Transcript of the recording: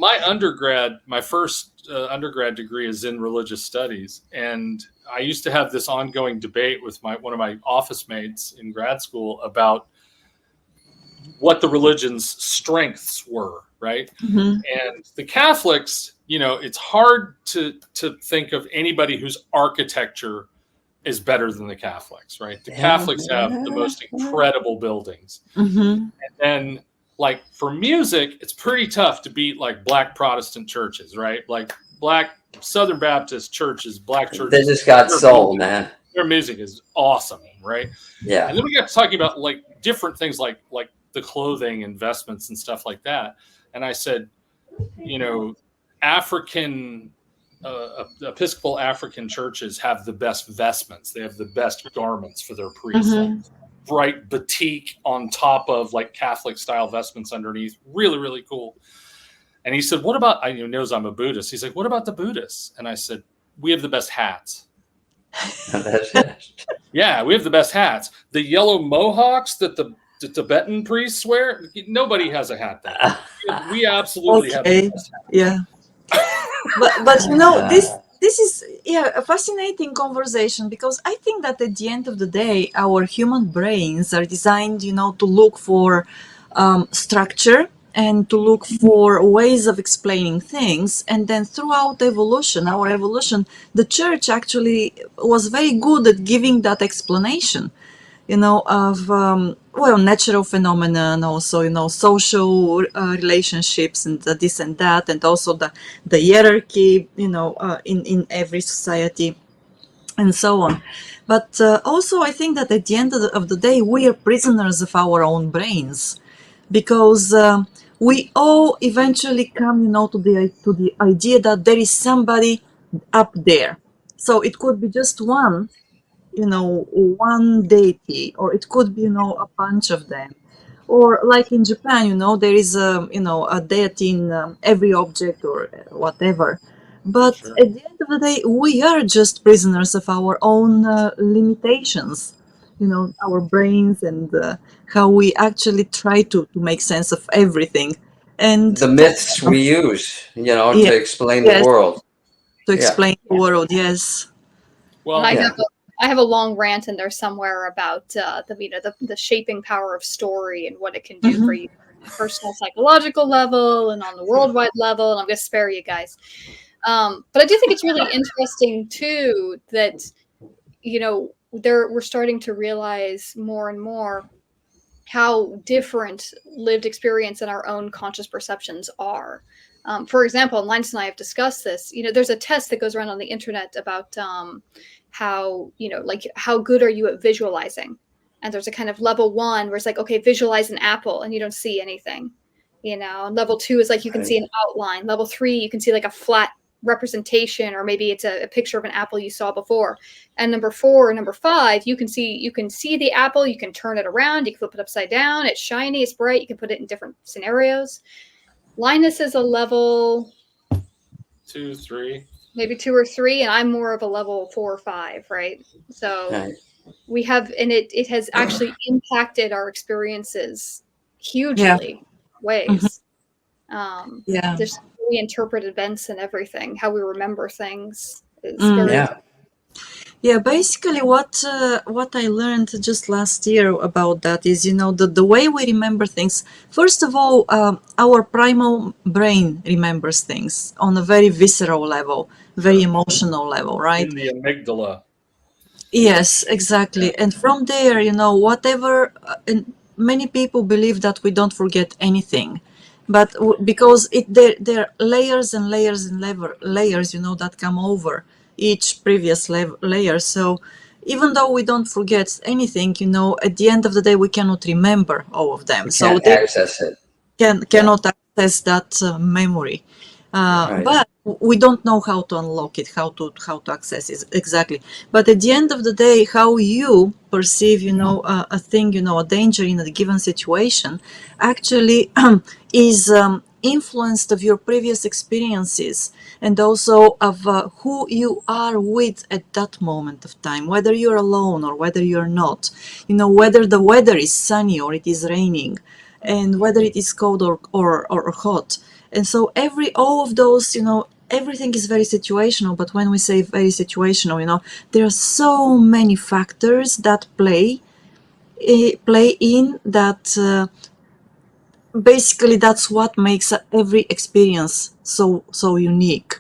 my first undergrad degree is in religious studies, and I used to have this ongoing debate with one of my office mates in grad school about what the religion's strengths were, right? And the Catholics, it's hard to think of anybody whose architecture is better than the Catholics, right? The Catholics have the most incredible buildings. And then, like, for music, it's pretty tough to beat, like, black Protestant churches, right? Like, black Southern Baptist churches, black churches. They just got soul, man. Their music is awesome, right? Yeah. And then we got to talking about, like, different things like the clothing, investments, and stuff like that. And I said, Episcopal African churches have the best vestments. They have the best garments for their priests. Bright batik on top of, like, Catholic style vestments underneath. Really, really cool. And he said, what about, he knows I'm a Buddhist. He's like, what about the Buddhists? And I said, we have the best hats. Yeah, we have the best hats. The yellow mohawks that the Tibetan priests wear, nobody has a hat that. We absolutely have the best hat. Yeah. but this is a fascinating conversation, because I think that at the end of the day, our human brains are designed, to look for structure and to look for ways of explaining things. And then throughout our evolution, the church actually was very good at giving that explanation, of natural phenomena, and also, social relationships, and this and that, and also the hierarchy, in every society, and so on. But also, I think that at the end of the day, we are prisoners of our own brains, because we all eventually come, to the idea that there is somebody up there. So it could be just one deity, or it could be, a bunch of them. Or like in Japan, there is a deity in every object or whatever. But at the end of the day, we are just prisoners of our own limitations, our brains, and how we actually try to make sense of everything. And the myths we use, to explain the world. To explain the world, yes. Well, I have a long rant in there somewhere about the shaping power of story and what it can do for you on a personal psychological level and on the worldwide level. And I'm going to spare you guys. But I do think it's really interesting too that, we're starting to realize more and more how different lived experience and our own conscious perceptions are. For example, and Linus and I have discussed this, there's a test that goes around on the internet about how good are you at visualizing? And there's a kind of level 1 where it's like, okay, visualize an apple, and you don't see anything, and level 2 is like, you can see an outline. Level 3, you can see like a flat representation, or maybe it's a picture of an apple you saw before. And number 4 and number 5, you can see the apple, you can turn it around, you can flip it upside down, it's shiny, it's bright, you can put it in different scenarios. Linus is a level 2, 3. Maybe 2 or 3, and I'm more of a level 4 or 5, right? So we have, and it has actually impacted our experiences hugely ways. Just how we interpret events and everything, how we remember things is very basically what I learned just last year about that is, the way we remember things. First of all, our primal brain remembers things on a very visceral level, very emotional level, right? In the amygdala. Yes, exactly. And from there, whatever, and many people believe that we don't forget anything. But because there are layers and layers and layers, that come over each previous layer. So even though we don't forget anything, at the end of the day, we cannot remember all of them. So they access it. Cannot access that memory. But we don't know how to unlock it, how to access it exactly. But at the end of the day, how you perceive, a thing, a danger in a given situation, actually is influenced of your previous experiences, and also of who you are with at that moment of time, whether you're alone or whether you're not, whether the weather is sunny or it is raining, and whether it is cold or hot. And so all of those, everything is very situational. But when we say very situational, there are so many factors that play in that. Basically, that's what makes every experience so unique.